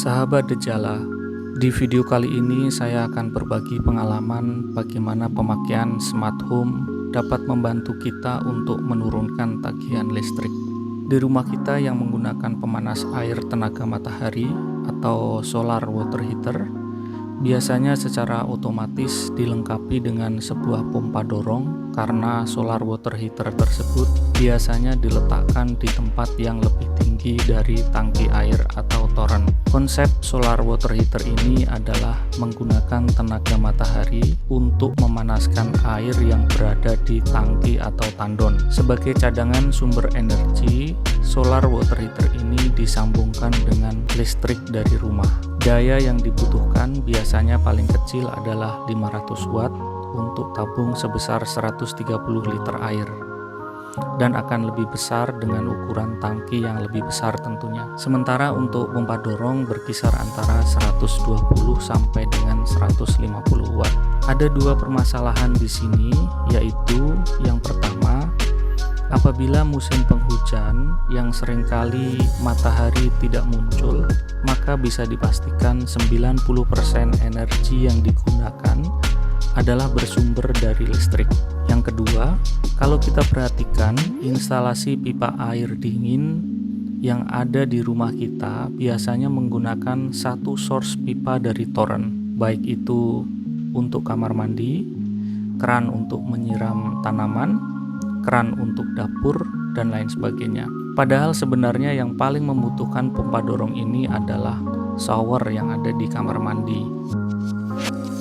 Sahabat Dejala, di video kali ini saya akan berbagi pengalaman bagaimana pemakaian smart home dapat membantu kita untuk menurunkan tagihan listrik. Di rumah kita yang menggunakan pemanas air tenaga matahari atau solar water heater, biasanya secara otomatis dilengkapi dengan sebuah pompa dorong karena solar water heater tersebut biasanya diletakkan di tempat yang lebih tinggi dari tangki air atau toren. Konsep solar water heater ini adalah menggunakan tenaga matahari untuk memanaskan air yang berada di tangki atau tandon. Sebagai cadangan sumber energi, solar water heater ini disambungkan dengan listrik dari rumah. Daya yang dibutuhkan biasanya paling kecil adalah 500 watt untuk tabung sebesar 130 liter air, dan akan lebih besar dengan ukuran tangki yang lebih besar tentunya. Sementara untuk pompa dorong berkisar antara 120 sampai dengan 150 watt. Ada dua permasalahan di sini, yaitu yang pertama, apabila musim penghujan yang seringkali matahari tidak muncul, maka bisa dipastikan 90% energi yang digunakan adalah bersumber dari listrik. Yang kedua, kalau kita perhatikan instalasi pipa air dingin yang ada di rumah kita biasanya menggunakan satu source pipa dari toren, baik itu untuk kamar mandi, keran untuk menyiram tanaman, keran untuk dapur, dan lain sebagainya. Padahal sebenarnya yang paling membutuhkan pompa dorong ini adalah shower yang ada di kamar mandi.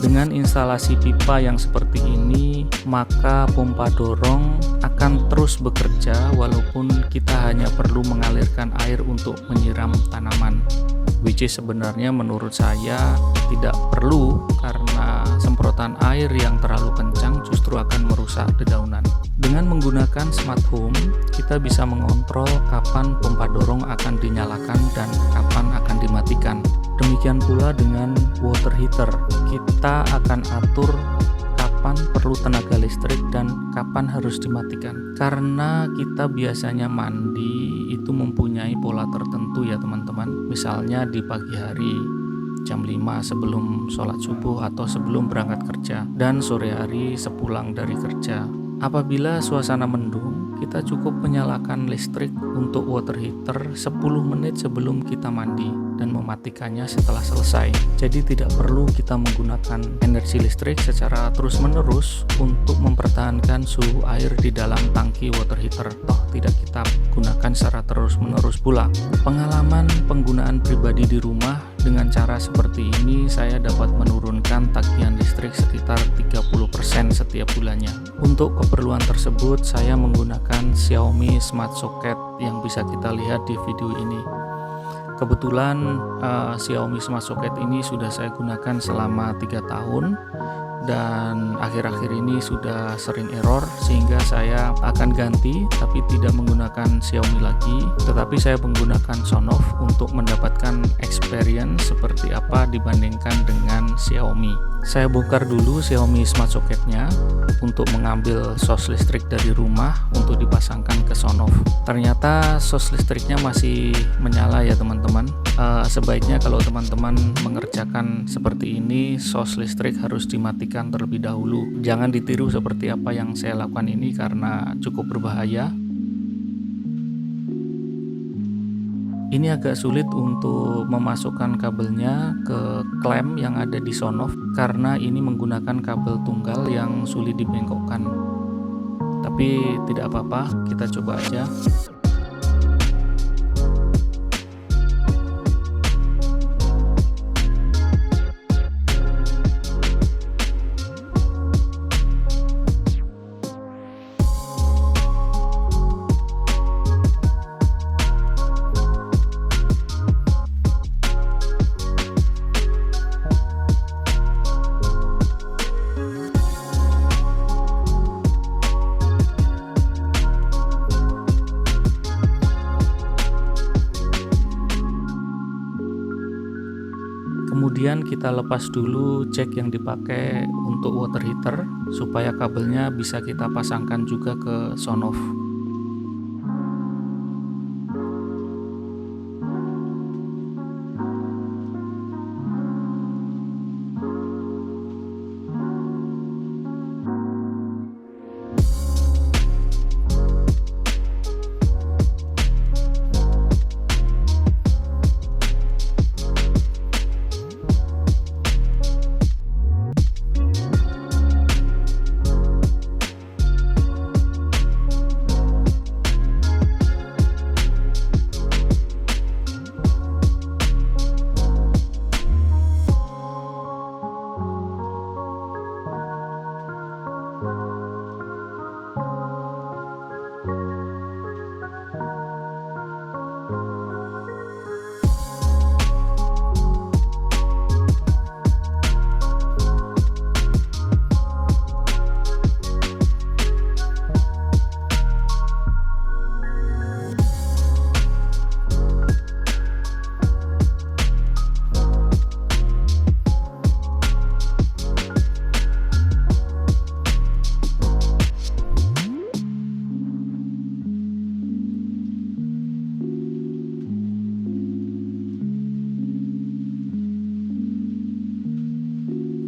Dengan instalasi pipa yang seperti ini, maka pompa dorong akan terus bekerja walaupun kita hanya perlu mengalirkan air untuk menyiram tanaman. Which is sebenarnya menurut saya tidak perlu, karena semprotan air yang terlalu kencang justru akan merusak dedaunan. Dengan menggunakan smart home, kita bisa mengontrol kapan pompa dorong akan dinyalakan dan kapan akan dimatikan. Demikian pula dengan water heater, kita akan atur kapan perlu tenaga listrik dan kapan harus dimatikan. Karena kita biasanya mandi itu mempunyai pola tertentu ya teman-teman. Misalnya di pagi hari jam 5 sebelum sholat subuh atau sebelum berangkat kerja, dan sore hari sepulang dari kerja. Apabila suasana mendung, kita cukup menyalakan listrik untuk water heater 10 menit sebelum kita mandi dan mematikannya setelah selesai. Jadi tidak perlu kita menggunakan energi listrik secara terus-menerus untuk mempertahankan suhu air di dalam tangki water heater. Toh tidak kita gunakan secara terus-menerus pula. Pengalaman penggunaan pribadi di rumah dengan cara seperti ini, saya dapat menurunkan tagihan listrik sekitar 30% setiap bulannya. Untuk keperluan tersebut, saya menggunakan Xiaomi Smart Socket yang bisa kita lihat di video ini. Kebetulan Xiaomi Smart Socket ini sudah saya gunakan selama 3 tahun, dan akhir-akhir ini sudah sering error sehingga saya akan ganti, tapi tidak menggunakan Xiaomi lagi, tetapi saya menggunakan Sonoff untuk mendapatkan experience seperti apa dibandingkan dengan Xiaomi. Saya bongkar dulu Xiaomi Smart Socketnya untuk mengambil sos listrik dari rumah untuk dipasangkan ke Sonoff. Ternyata sos listriknya masih menyala ya teman-teman. Sebaiknya kalau teman-teman mengerjakan seperti ini, sos listrik harus dimatikan terlebih dahulu. Jangan ditiru seperti apa yang saya lakukan ini karena cukup berbahaya. Ini agak sulit untuk memasukkan kabelnya ke klem yang ada di Sonoff karena ini menggunakan kabel tunggal yang sulit dibengkokkan. Tapi tidak apa-apa, kita coba aja. Kemudian kita lepas dulu jack yang dipakai untuk water heater supaya kabelnya bisa kita pasangkan juga ke Sonoff.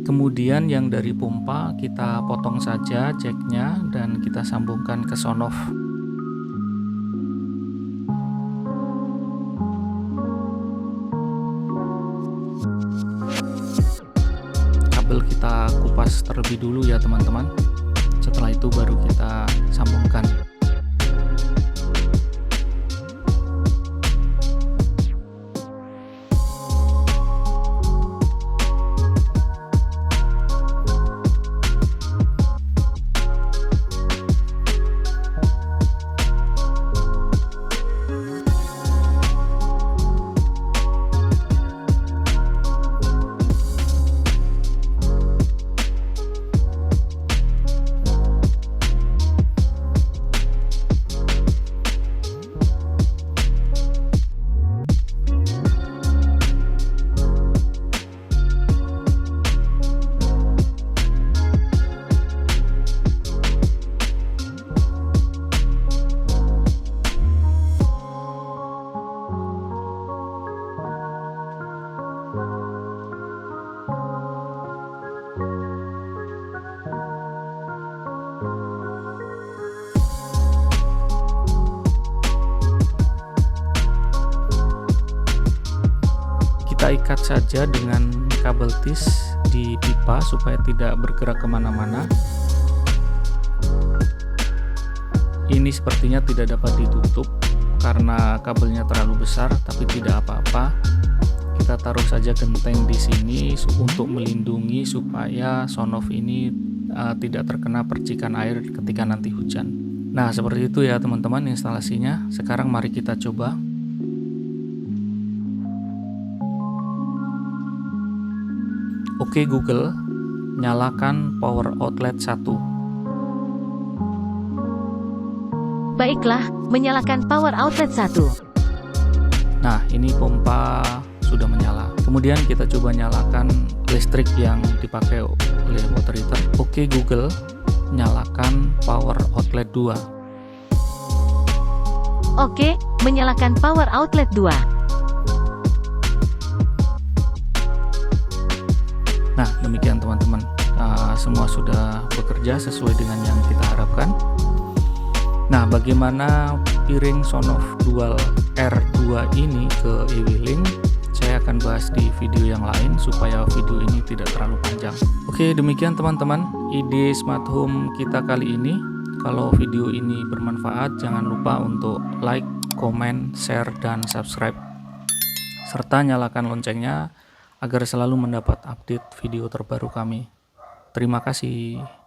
Kemudian yang dari pompa kita potong saja jacknya dan kita sambungkan ke sonoff. Kabel kita kupas terlebih dulu ya teman-teman. Setelah itu baru kita sambungkan. Kita ikat saja dengan kabel tis di pipa supaya tidak bergerak kemana-mana. Ini sepertinya tidak dapat ditutup karena kabelnya terlalu besar, tapi tidak apa-apa. Kita taruh saja genteng di sini untuk melindungi supaya sonoff ini tidak terkena percikan air ketika nanti hujan. Nah, seperti itu ya teman-teman instalasinya. Sekarang mari kita coba. Oke Google, nyalakan power outlet 1. Baiklah, menyalakan power outlet 1. Nah, ini pompa sudah menyala. Kemudian kita coba nyalakan listrik yang dipakai oleh water heater. Oke Google, nyalakan power outlet 2. Oke, menyalakan power outlet 2. Nah, demikian teman-teman, semua sudah bekerja sesuai dengan yang kita harapkan. Nah, bagaimana piring sonoff dual R2 ini ke e-wheeling, saya akan bahas di video yang lain supaya video ini tidak terlalu panjang. Oke, demikian teman-teman ide smart home kita kali ini. Kalau video ini bermanfaat, jangan lupa untuk like, komen, share, dan subscribe, serta nyalakan loncengnya agar selalu mendapat update video terbaru kami. Terima kasih.